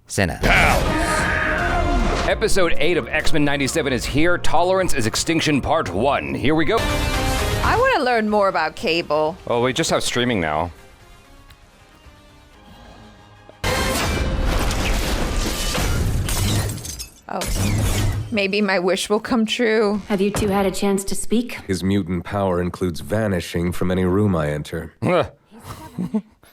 CinePals. Episode 8 of X-Men 97 is here. Tolerance is Extinction Part 1. Here we go. I want to learn more about Cable. Oh, we just have streaming now. Oh. Maybe my wish will come true. Have you two had a chance to speak? His mutant power includes vanishing from any room I enter.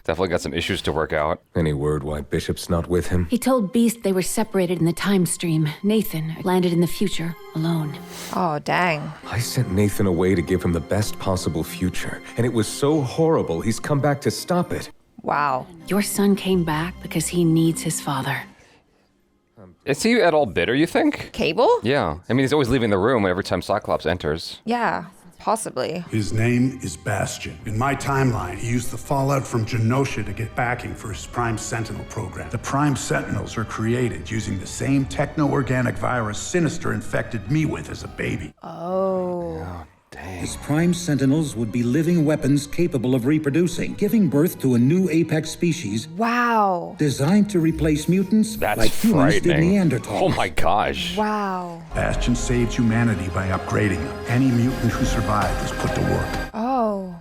Definitely got some issues to work out. Any word why Bishop's not with him? He told Beast they were separated in the time stream. Nathan landed in the future, alone. Oh, dang. I sent Nathan away to give him the best possible future, and it was so horrible he's come back to stop it. Wow. Your son came back because he needs his father. Is he at all bitter, you think? Cable? Yeah. I mean, he's always leaving the room every time Cyclops enters. Yeah, possibly. His name is Bastion. In my timeline, he used the fallout from Genosha to get backing for his Prime Sentinel program. The Prime Sentinels are created using the same techno-organic virus Sinister infected me with as a baby. Oh. Dang. His Prime Sentinels would be living weapons capable of reproducing, giving birth to a new apex species Wow. designed to replace mutants That's like humans did frightening. Neanderthals. Oh my gosh. Wow. Bastion saved humanity by upgrading them. Any mutant who survived was put to work. Oh.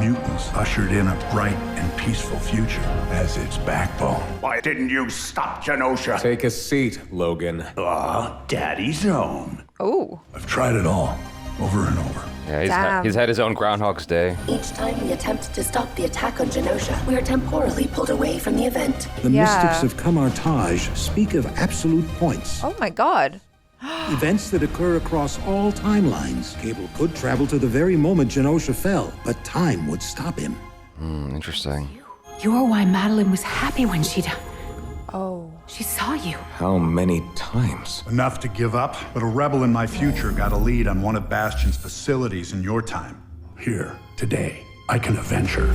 Mutants ushered in a bright and peaceful future as its backbone. Why didn't you stop Genosha? Take a seat, Logan. Daddy's own. Oh. I've tried it all, over and over. Yeah, he's had his own Groundhog's Day. Each time we attempt to stop the attack on Genosha, we are temporally pulled away from the event. The Yeah. mystics of Camartage speak of absolute points. Oh my god. Events that occur across all timelines. Cable could travel to the very moment Genosha fell, but time would stop him. Interesting. You're why Madeline was happy when she died. Oh. She saw you. How many times? Enough to give up, but a rebel in my future got a lead on one of Bastion's facilities in your time. Here, today, I can avenge her.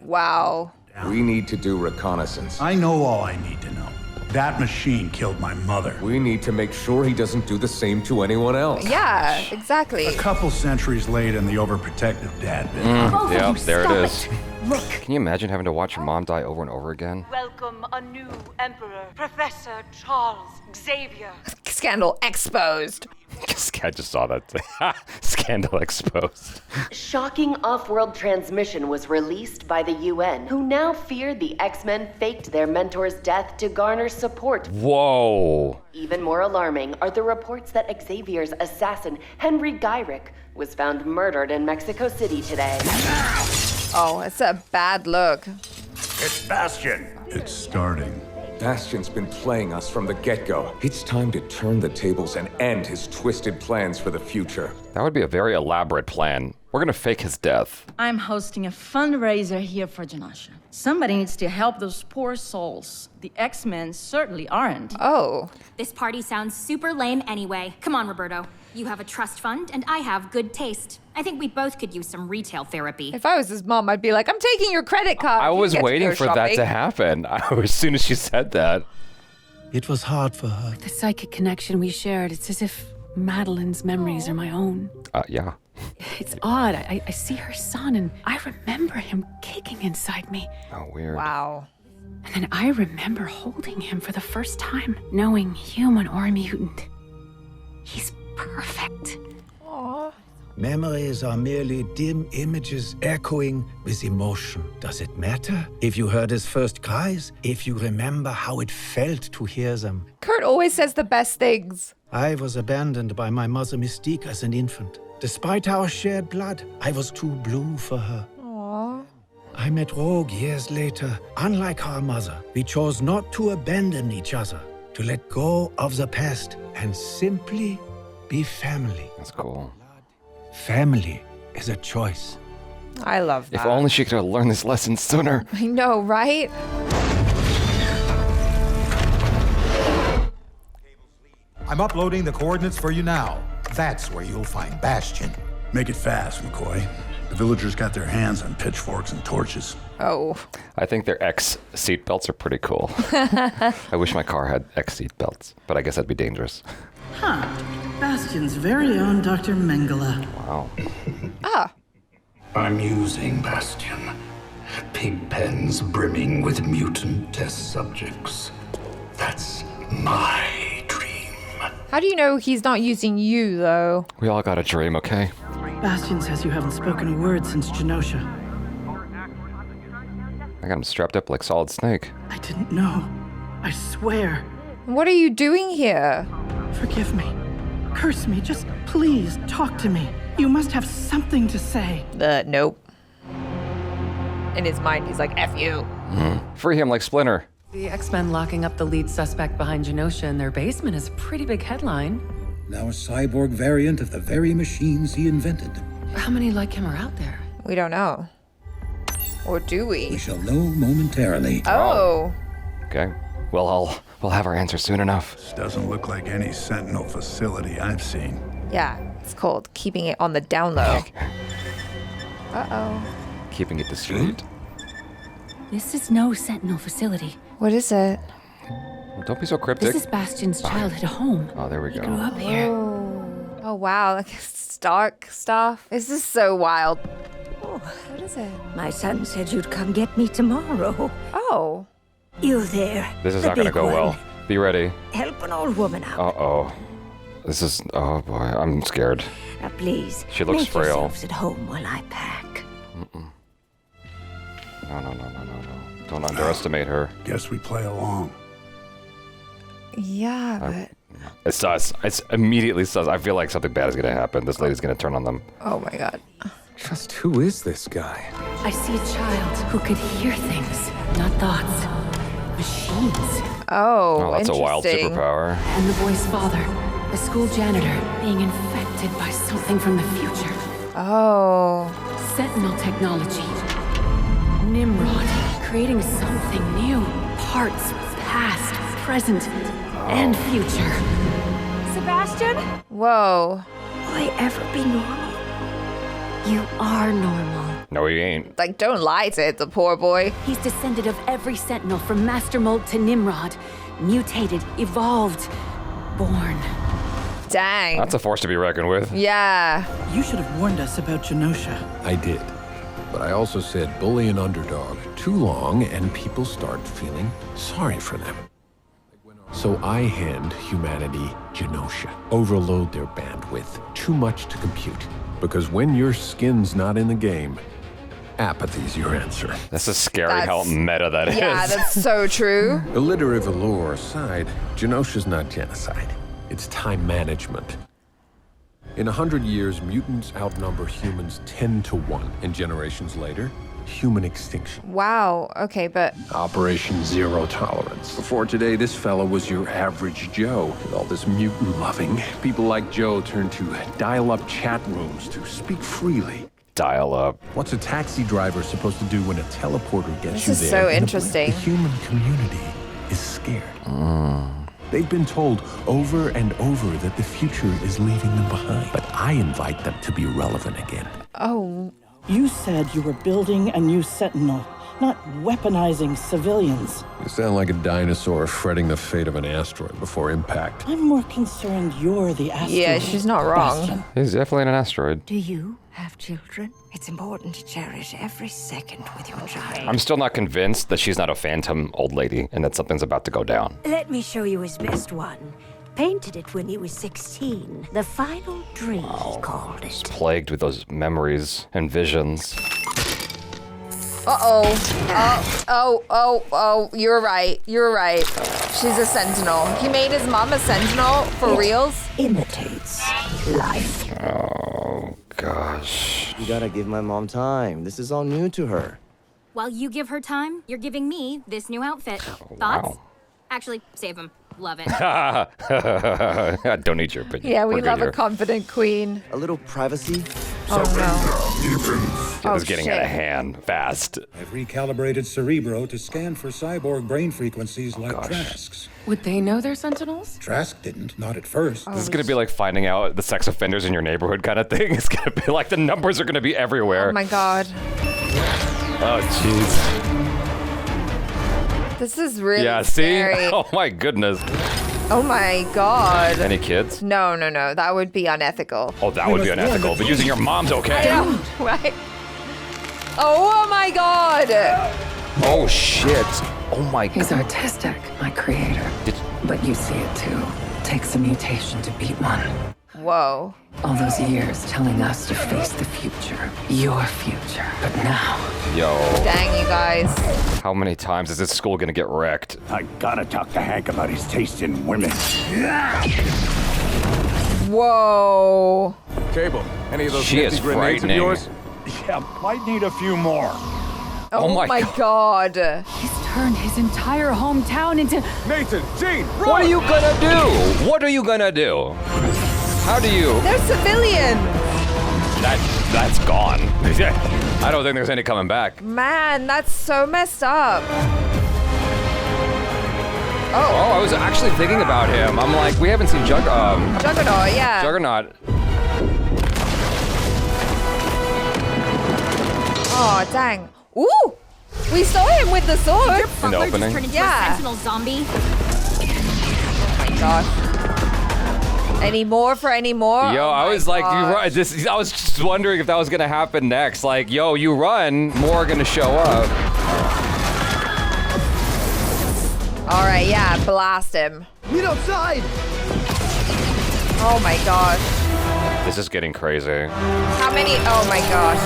Wow. We need to do reconnaissance. I know all I need to know. That machine killed my mother. We need to make sure he doesn't do the same to anyone else. Yeah, exactly. A couple centuries late in the overprotective dad bit. Both Yeah, of you, there stop it is. Look. Can you imagine having to watch your mom die over and over again? Welcome a new emperor, Professor Charles Xavier. Scandal exposed. I just saw that. Scandal exposed. Shocking off-world transmission was released by the UN, who now fear the X-Men faked their mentor's death to garner support. Whoa. Even more alarming are the reports that Xavier's assassin, Henry Gyrick, was found murdered in Mexico City today. Oh, it's a bad look. It's Bastion. It's starting. Bastion's been playing us from the get-go. It's time to turn the tables and end his twisted plans for the future. That would be a very elaborate plan. We're gonna fake his death. I'm hosting a fundraiser here for Genosha. Somebody needs to help those poor souls. The X-Men certainly aren't. Oh. This party sounds super lame anyway. Come on, Roberto. You have a trust fund, and I have good taste. I think we both could use some retail therapy. If I was his mom, I'd be like, I'm taking your credit card. I You was get to waiting go for that shopping. to happen. As soon as she said that. It was hard for her. The psychic connection we shared, it's as if Madeline's memories are my own. Yeah. It's odd. I see her son, and I remember him kicking inside me. Oh, weird. Wow. And then I remember holding him for the first time, knowing human or mutant. He's perfect. Aw. Memories are merely dim images echoing with emotion. Does it matter if you heard his first cries? If you remember how it felt to hear them? Kurt always says the best things. I was abandoned by my mother Mystique as an infant. Despite our shared blood, I was too blue for her. Aw. I met Rogue years later. Unlike our mother, we chose not to abandon each other, to let go of the past and simply be family. That's cool. Family is a choice. I love that. If only she could have learned this lesson sooner. I know, right? I'm uploading the coordinates for you now. That's where you'll find Bastion. Make it fast, McCoy. The villagers got their hands on pitchforks and torches. Oh. I think their X seatbelts are pretty cool. I wish my car had X seatbelts, but I guess that'd be dangerous. Huh. Bastion's very own Dr. Mengele. Wow. Ah. I'm using Bastion. Pig pens brimming with mutant test subjects. That's my dream. How do you know he's not using you, though? We all got a dream, okay? Bastion says you haven't spoken a word since Genosha. I got him strapped up like Solid Snake. I didn't know. I swear. What are you doing here? Forgive me. Curse me. Just please talk to me. You must have something to say. Nope. In his mind, he's like, F you. Free him like Splinter. The X-Men locking up the lead suspect behind Genosha in their basement is a pretty big headline. Now a cyborg variant of the very machines he invented. How many like him are out there? We don't know. Or do we? We shall know momentarily. Oh. Okay. Well, we'll have our answer soon enough. This doesn't look like any Sentinel facility I've seen. Yeah, it's called keeping it on the down low. Uh-oh. Keeping it discreet. This is no Sentinel facility. What is it? Well, don't be so cryptic. This is Bastion's childhood home. Oh, there we go. He grew up here. Oh, wow. Like Stark stuff. This is so wild. Oh, what is it? My son said you'd come get me tomorrow. Oh. You there. This is the not gonna big go one. well. Be ready. Help an old woman out. Uh-oh. This is... Oh, boy. I'm scared. Now, please. She looks make frail. yourselves at home while I pack. No. Don't underestimate her. Guess we play along. Yeah, but... It's sus. It's immediately sus. I feel like something bad is going to happen. This lady's going to turn on them. Oh, my God. Just who is this guy? I see a child who could hear things, not thoughts. Machines. Oh, that's a wild interesting. superpower. And the boy's father, a school janitor, being infected by something from the future. Oh. Sentinel technology. Nimrod, creating something new. Parts, past, present, and future. Sebastian? Whoa. Will I ever be normal? You are normal. No, he ain't. Like, don't lie to it, the poor boy. He's descended of every Sentinel from Master Mold to Nimrod. Mutated, evolved, born. Dang. That's a force to be reckoned with. Yeah. You should have warned us about Genosha. I did. But I also said bully an underdog too long and people start feeling sorry for them. So I hand humanity Genosha. Overload their bandwidth. Too much to compute. Because when your skin's not in the game, apathy's your answer. This is scary how meta that is. Yeah, that's so true. Alliterative allure aside, Genosha's not genocide. It's time management. In 100 years, mutants outnumber humans 10 to 1. And generations later, human extinction. Wow. Okay, but... Operation Zero Tolerance. Before today, this fella was your average Joe. With all this mutant loving, people like Joe turn to dial-up chat rooms to speak freely. Dial up. What's a taxi driver supposed to do when a teleporter gets This you is there? so in a interesting. blink? The human community is scared. They've been told over and over that the future is leaving them behind. But I invite them to be relevant again. Oh. You said you were building a new Sentinel, not weaponizing civilians. You sound like a dinosaur fretting the fate of an asteroid before impact. I'm more concerned you're the asteroid. Yeah, she's not wrong. Bastion. He's definitely an asteroid. Do you have children? It's important to cherish every second with your child. I'm still not convinced that she's not a phantom old lady and that something's about to go down. Let me show you his best one. Painted it when he was 16. The final dream, he called it. Plagued with those memories and visions. Oh, you're right. You're right. She's a sentinel. He made his mom a sentinel for reals? Imitates life. Oh, gosh. You gotta give my mom time. This is all new to her. While you give her time, you're giving me this new outfit. Thoughts? Wow. Actually, save him. Love it. Don't need your opinion. Yeah, we We're good love a here. confident queen. A little privacy. Oh, It was getting out of hand fast. I've recalibrated Cerebro to scan for cyborg brain frequencies like Trask's. Would they know they're Sentinels? Trask didn't, not at first. This is going to be like finding out the sex offenders in your neighborhood kind of thing. It's going to be like the numbers are going to be everywhere. Oh my God. Oh, jeez. This is really Yeah, see? scary. Oh my goodness. Oh my God. Any kids? No. That would be unethical. Oh, that would be unethical, but using your mom's okay. I know, right? Oh my God. Oh, shit. Oh my He's God. artistic, my creator. Did But you see it too. Takes a mutation to beat one. Whoa. All those years telling us to face the future. Your future. But now... Yo. Dang, you guys. How many times is this school gonna get wrecked? I gotta talk to Hank about his taste in women. Whoa. Cable, any of those She is nifty grenades of frightening. yours? Yeah, might need a few more. Oh my god. He's turned his entire hometown into... Nathan, Jean, run! What are you gonna do? What are you gonna do? How do you... They're civilians. That's gone. I don't think there's any coming back. Man, that's so messed up. Oh, I was actually thinking about him. I'm like, we haven't seen Juggernaut, yeah. Juggernaut. Oh, dang. Ooh! We saw him with the sword. Your butler just turned into a sentinel zombie. Oh my gosh. Any more for any more? Yo, Oh I my was like, you gosh. run. I was just wondering if that was gonna happen next. Like, yo, you run, more are gonna show up. All right, yeah, blast him. Meet outside! Oh my gosh. This is getting crazy. How many? Oh my gosh.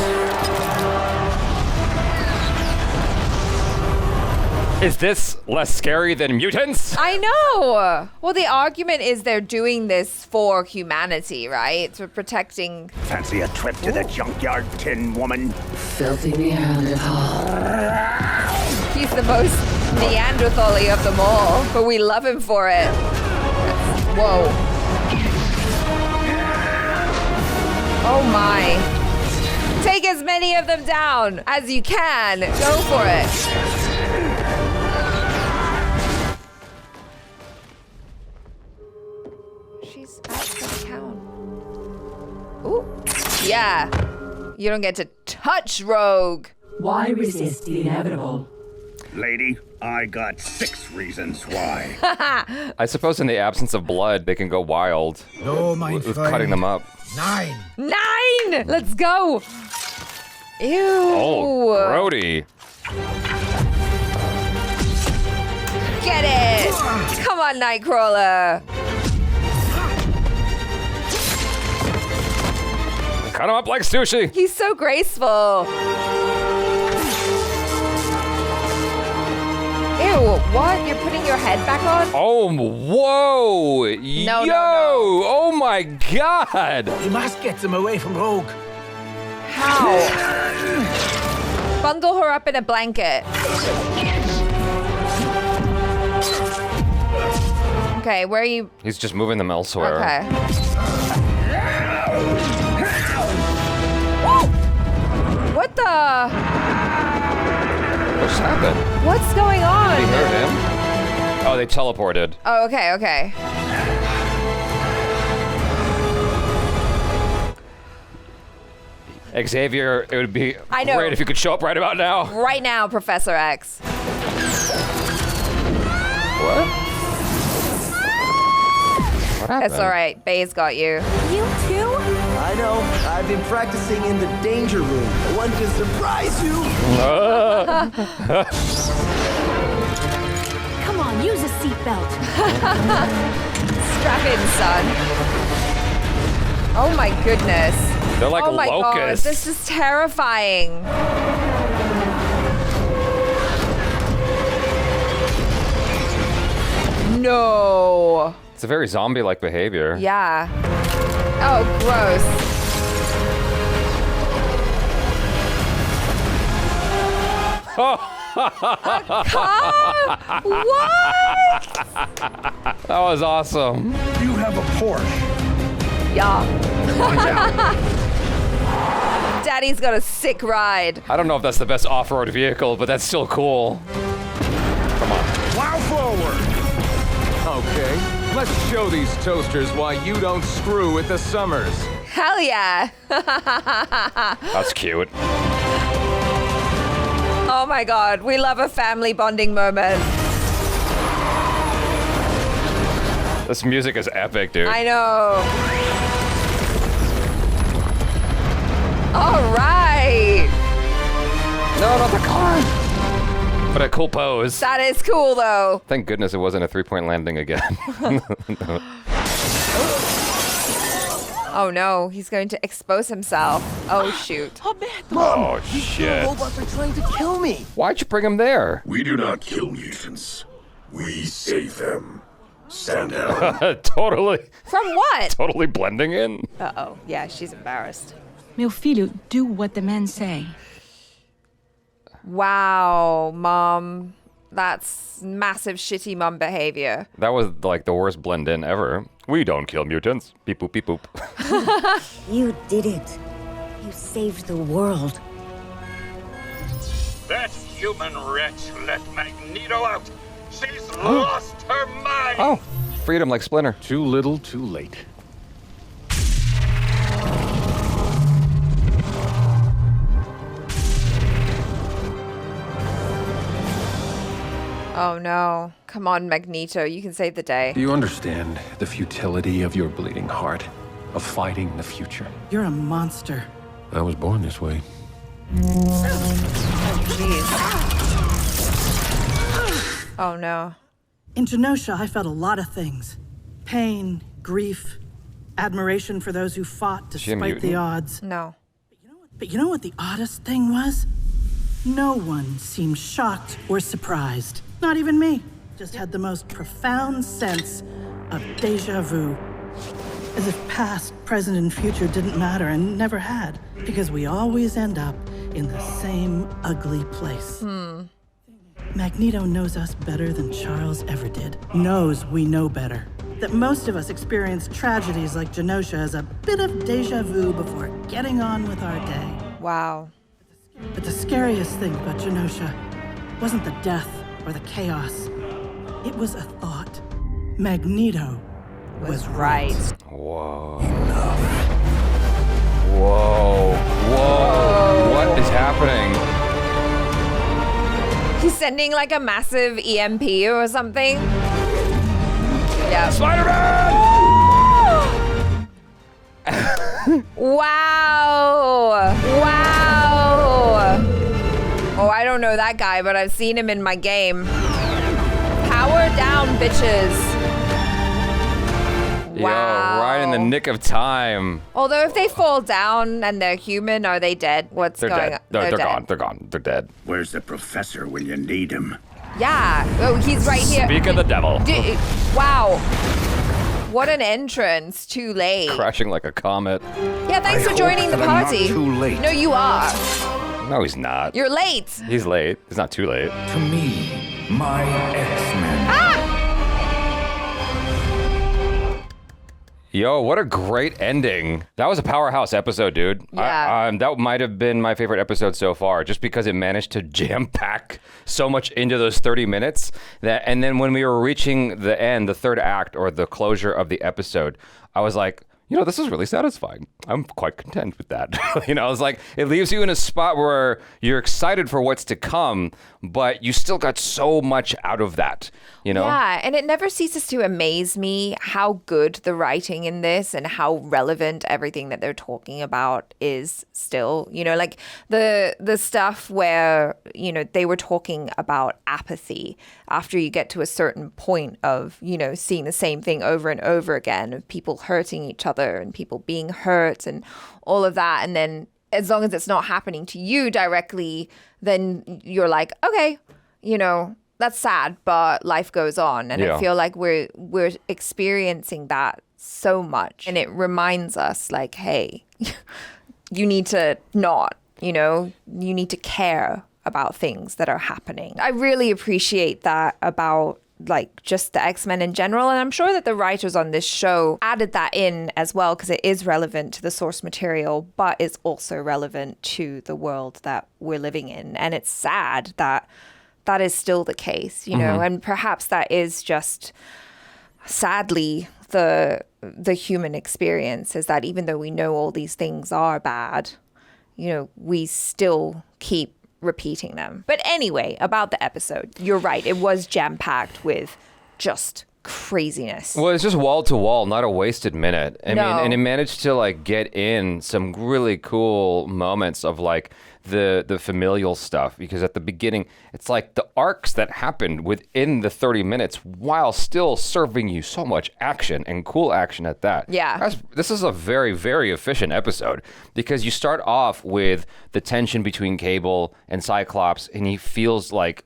Is this less scary than mutants? I know. Well, the argument is they're doing this for humanity, right? For protecting. Fancy a trip to the junkyard, Tin Woman? Filthy Neanderthal. He's the most Neanderthal-y of them all, but we love him for it. Whoa. Oh my. Take as many of them down as you can. Go for it. She's at the count. Ooh. Yeah. You don't get to touch Rogue. Why resist the inevitable? Lady, I got 6 reasons why. I suppose in the absence of blood, they can go wild. No, my with friend. cutting them up. 9. 9! Let's go. Ew. Oh, Brody. Get it. Come on, Nightcrawler. Cut him up like sushi. He's so graceful. Ew, what? You're putting your head back on? Oh, whoa. No, Yo, no. Oh my God. We must get them away from Rogue. How? Bundle her up in a blanket. Okay, where are you? He's just moving them elsewhere. Okay. Woo! What the? What just happened? What's going on? Did he hurt him? Oh, they teleported. Oh, okay, okay. Xavier, it would be I know. great if you could show up right about now. Right now, Professor X. What? What happened? It's all right. Bay's got you. You too? I know. I've been practicing in the danger room. One can surprise you. Come on, use a seatbelt. Strap in, son. Oh my goodness. They're like oh my locusts. God, this is terrifying. No. It's a very zombie-like behavior. Yeah. Oh, gross. What? That was awesome. You have a Porsche. Yeah. Daddy's got a sick ride. I don't know if that's the best off-road vehicle, but that's still cool. Come on. Plow forward. Okay, let's show these toasters why you don't screw with the Summers. Hell yeah. That's cute. Oh my God, we love a family bonding moment. This music is epic, dude. I know. All right. No, not the car. But a cool pose. That is cool, though. Thank goodness it wasn't a 3-point landing again. Oh no, he's going to expose himself. Oh shoot. Oh shit. Robots are trying to kill me. Why'd you bring him there? We do not kill mutants. We save them. Stand down. Totally. From what? Totally blending in. Uh-oh. Yeah, she's embarrassed. Meu filho, do what the men say. Wow, Mom. That's massive shitty mom behavior. That was like the worst blend in ever. We don't kill mutants. Beep boop, beep boop. You did it. You saved the world. That human wretch let Magneto out. She's lost her mind. Oh, freedom like Splinter. Too little, too late. Oh no. Come on, Magneto. You can save the day. Do you understand the futility of your bleeding heart? Of fighting the future? You're a monster. I was born this way. Oh, jeez. Oh no. In Genosha, I felt a lot of things. Pain, grief, admiration for those who fought despite the odds. No. But you know what the oddest thing was? No one seemed shocked or surprised. Not even me. Just had the most profound sense of déjà vu. As if past, present, and future didn't matter and never had. Because we always end up in the same ugly place. Magneto knows us better than Charles ever did. Knows we know better. That most of us experience tragedies like Genosha as a bit of déjà vu before getting on with our day. Wow. But the scariest thing about Genosha wasn't the death or the chaos. It was a thought. Magneto was right. Whoa. Whoa. Whoa. What is happening? He's sending like a massive EMP or something. Yeah. Spider-Man! Wow. Wow. Oh, I don't know that guy, but I've seen him in my game. Power down, bitches. Yo, right in the nick of time. Although if they fall down and they're human, are they dead? What's They're going dead. on? They're dead. gone. They're gone. They're dead. Where's the professor when you need him? Yeah. Oh, he's right here. Speak of the devil. Wow. What an entrance. Too late. Crashing like a comet. Yeah, thanks for joining the party. No, you are. No, he's not. You're late. He's late. It's not too late. To me, my X-Men. Yo, what a great ending. That was a powerhouse episode, dude. Yeah. That might have been my favorite episode so far, just because it managed to jam-pack so much into those 30 minutes. And then when we were reaching the end, the third act, or the closure of the episode, I was like, you know, this is really satisfying. I'm quite content with that. You know, it's like, it leaves you in a spot where you're excited for what's to come, but you still got so much out of that, you know? Yeah, and it never ceases to amaze me how good the writing in this and how relevant everything that they're talking about is still. You know, like the stuff where, you know, they were talking about apathy after you get to a certain point of, you know, seeing the same thing over and over again, of people hurting each other and people being hurt and all of that. And then as long as it's not happening to you directly, then you're like, okay, you know, that's sad, but life goes on. And Yeah. I feel like we're experiencing that so much. And it reminds us like, hey, you need to not, you know, you need to care about things that are happening. I really appreciate that about like just the X-Men in general. And I'm sure that the writers on this show added that in as well, because it is relevant to the source material, but it's also relevant to the world that we're living in. And it's sad that that is still the case, you know, and perhaps that is just sadly the human experience, is that even though we know all these things are bad, you know, we still keep repeating them. But anyway, about the episode, you're right. It was jam-packed with just craziness. Well, it's just wall to wall, not a wasted minute. I No. mean, and it managed to like get in some really cool moments of like the familial stuff, because at the beginning, it's like the arcs that happened within the 30 minutes while still serving you so much action and cool action at that. Yeah. This is a very, very efficient episode, because you start off with the tension between Cable and Cyclops, and he feels like,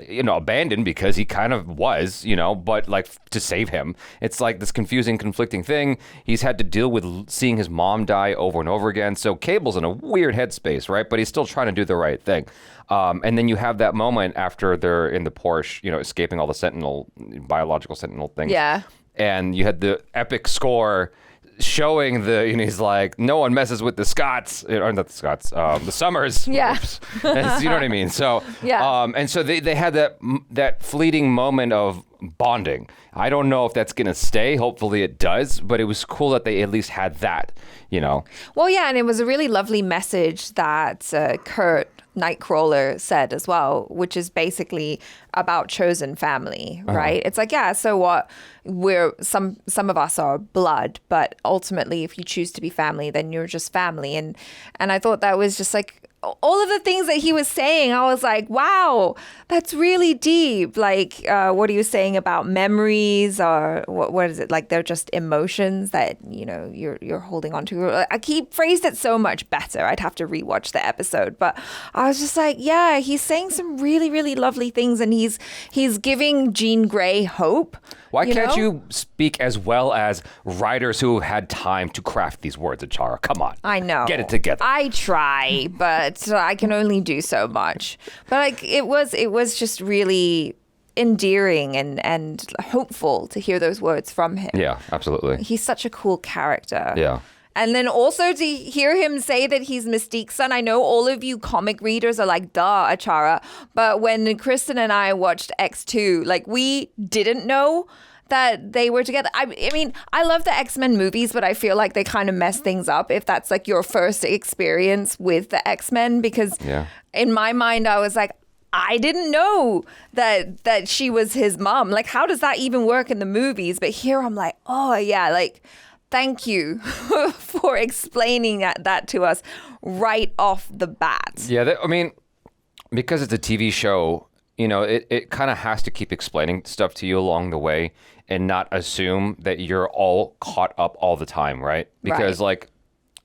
abandoned, because he kind of was, but like to save him. It's like this confusing, conflicting thing. He's had to deal with seeing his mom die over and over again. So Cable's in a weird headspace, right? But he's still trying to do the right thing. And then you have that moment after they're in the Porsche, escaping all the biological sentinel things. Yeah. And you had the epic score showing he's like, no one messes with the Scots, or not the Scots, the Summers. Yeah. You know what I mean? So, yeah. And so they had that fleeting moment of bonding. I don't know if that's going to stay. Hopefully it does, but it was cool that they at least had that, Well, yeah, and it was a really lovely message that Kurt Nightcrawler said as well, which is basically about chosen family, right? It's like, yeah, so what? We're some of us are blood, but ultimately, if you choose to be family, then you're just family. And I thought that was just like all of the things that he was saying. I was like, wow, that's really deep. Like what he was saying about memories, or what is it? Like they're just emotions that you're holding on to. He phrased it so much better. I'd have to rewatch the episode, but I was just like, yeah, he's saying some really, really lovely things, and he's giving Jean Grey hope. Why can't you speak as well as writers who had time to craft these words, Achara? Come on. I know. Get it together. I try, but I can only do so much. But like it was just really endearing and hopeful to hear those words from him. Yeah, absolutely. He's such a cool character. Yeah. And then also to hear him say that he's Mystique's son. I know all of you comic readers are like, duh, Achara. But when Kristen and I watched X2, like we didn't know that they were together. I mean, I love the X-Men movies, but I feel like they kind of mess things up if that's like your first experience with the X-Men, because in my mind, I was like, I didn't know that she was his mom. Like, how does that even work in the movies? But here I'm like, oh yeah, like, thank you for explaining that to us right off the bat. Yeah, because it's a TV show, it kind of has to keep explaining stuff to you along the way and not assume that you're all caught up all the time, right? Because like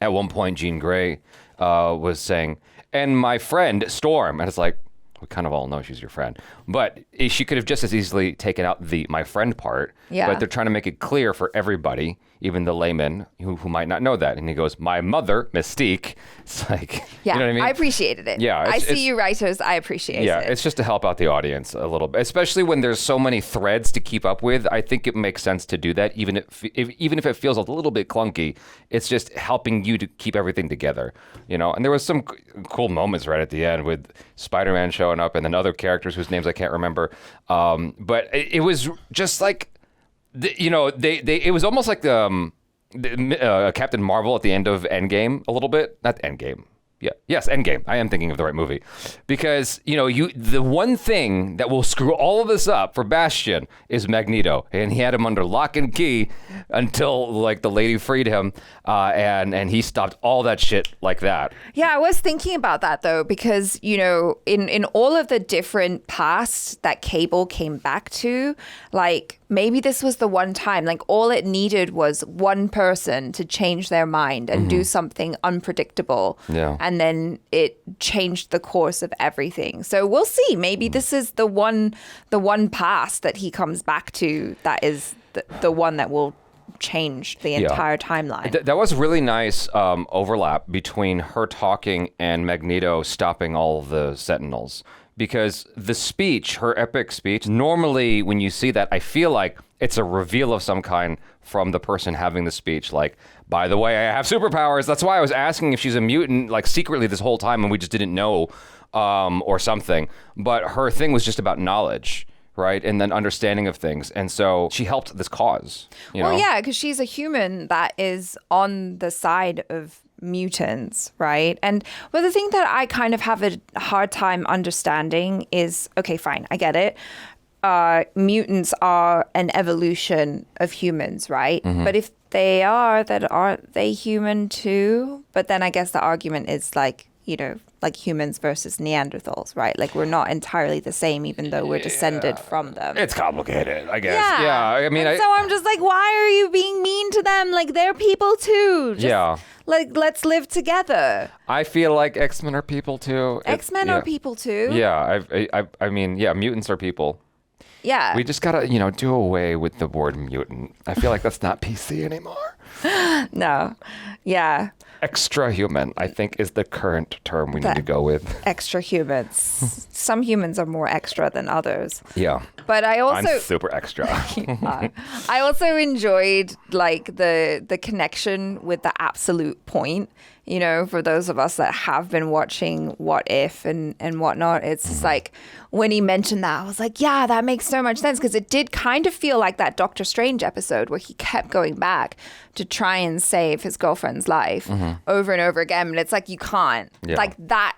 at one point Jean Grey was saying, and my friend Storm, and it's like, we kind of all know she's your friend, but she could have just as easily taken out the my friend part. Yeah. But they're trying to make it clear for everybody, even the layman who might not know that. And he goes, my mother, Mystique. It's like, yeah, you know what I mean? I appreciated it. Yeah, I see you writers. I appreciate it. Yeah, it's just to help out the audience a little bit, especially when there's so many threads to keep up with. I think it makes sense to do that, even if it feels a little bit clunky. It's just helping you to keep everything together, And there was some cool moments right at the end with Spider-Man showing up and then other characters whose names I can't remember. But it was just like, it was almost like Captain Marvel at the end of Endgame a little bit. Not Endgame. Yeah. Yes, Endgame. I am thinking of the right movie. Because, the one thing that will screw all of this up for Bastion is Magneto. And he had him under lock and key until, like, the lady freed him. And he stopped all that shit like that. Yeah, I was thinking about that, though, because, in all of the different pasts that Cable came back to, like, maybe this was the one time, like, all it needed was one person to change their mind and do something unpredictable. Yeah. And then it changed the course of everything. So we'll see. Maybe this is the one past that he comes back to that is the one that will change the entire timeline. That was really nice overlap between her talking and Magneto stopping all the sentinels. Because the speech, her epic speech, normally when you see that, I feel like it's a reveal of some kind from the person having the speech. Like, by the way, I have superpowers. That's why I was asking if she's a mutant, like secretly this whole time, and we just didn't know or something. But her thing was just about knowledge, right? And then understanding of things. And so she helped this cause. Well, yeah, because she's a human that is on the side of mutants, right? But the thing that I kind of have a hard time understanding is, okay, fine, I get it. Mutants are an evolution of humans, right? Mm-hmm. But if they are, then aren't they human too? But then I guess the argument is like, like humans versus Neanderthals, right? Like we're not entirely the same, even though we're descended from them. It's complicated, I guess. Yeah. I mean, so I'm just like, why are you being mean to them? Like they're people too. Just, like let's live together. I feel like X-Men are people too. X-Men are people too. Yeah. I mean, mutants are people. Yeah. We just gotta, do away with the word mutant. I feel like that's not PC anymore. No. Yeah. Extra human, I think, is the current term we need to go with. Extra humans. Some humans are more extra than others. Yeah. But I'm super extra. I also enjoyed like the connection with the absolute point. For those of us that have been watching What If and whatnot, it's just like when he mentioned that, I was like, yeah, that makes so much sense, because it did kind of feel like that Doctor Strange episode where he kept going back to try and save his girlfriend's life over and over again. But it's like, you can't. Yeah. Like that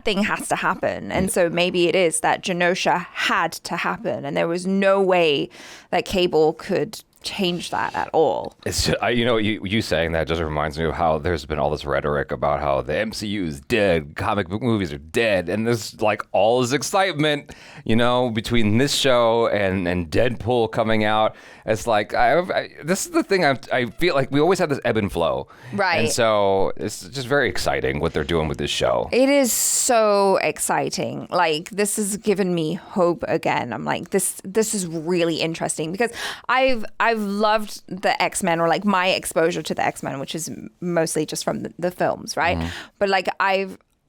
thing has to happen. And so maybe it is that Genosha had to happen. And there was no way that Cable could change that at all. It's just, you saying that just reminds me of how there's been all this rhetoric about how the MCU is dead, comic book movies are dead, and there's like all this excitement, between this show and Deadpool coming out. It's like this is the thing. I feel like we always have this ebb and flow, right? And so it's just very exciting what they're doing with this show. It is so exciting. Like this has given me hope again. I'm like this is really interesting, because I've loved the X-Men, or like my exposure to the X-Men, which is mostly just from the films, right? But like I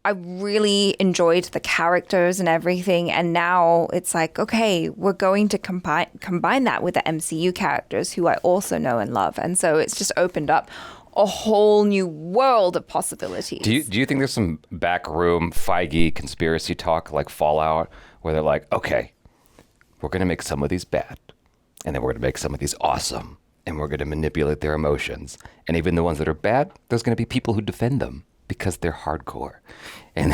really enjoyed the characters and everything, and now it's like, okay, we're going to combine that with the MCU characters who I also know and love, and so it's just opened up a whole new world of possibilities. Do you think there's some backroom Feige conspiracy talk like Fallout, where they're like, okay, we're gonna make some of these bad, and then we're going to make some of these awesome, and we're going to manipulate their emotions. And even the ones that are bad, there's going to be people who defend them because they're hardcore. And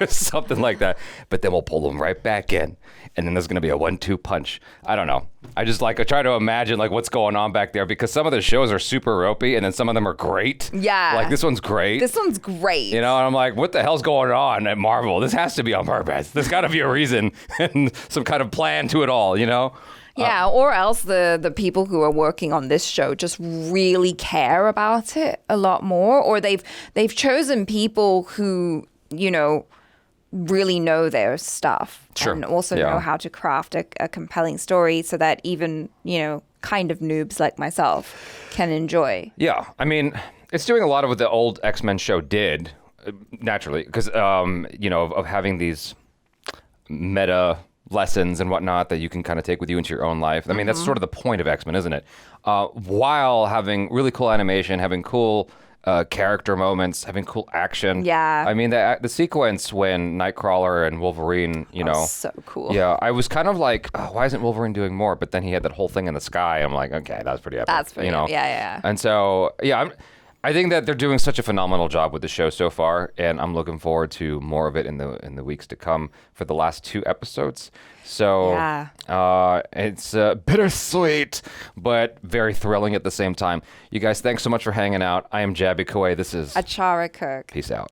something like that. But then we'll pull them right back in. And then there's going to be a 1-2 punch. I don't know. I try to imagine like what's going on back there, because some of the shows are super ropey and then some of them are great. Yeah. Like this one's great. This one's great. And I'm like, what the hell's going on at Marvel? This has to be on purpose. There's got to be a reason and some kind of plan to it all, Yeah, or else the people who are working on this show just really care about it a lot more, or they've chosen people who, really know their stuff. Sure. And also know how to craft a compelling story so that even, kind of noobs like myself can enjoy. Yeah, I mean, it's doing a lot of what the old X-Men show did, naturally, because, of having these meta lessons and whatnot that you can kind of take with you into your own life. I mean, that's sort of the point of X-Men, isn't it? While having really cool animation, having cool character moments, having cool action. Yeah. I mean, the sequence when Nightcrawler and Wolverine, so cool. Yeah, I was kind of like, why isn't Wolverine doing more? But then he had that whole thing in the sky. I'm like, okay, that's pretty epic. That's pretty, yeah. And so, I think that they're doing such a phenomenal job with the show so far, and I'm looking forward to more of it in the weeks to come for the last 2 episodes. So it's bittersweet, but very thrilling at the same time. You guys, thanks so much for hanging out. I am Jabby Kawai. This is Achara Kirk. Peace out.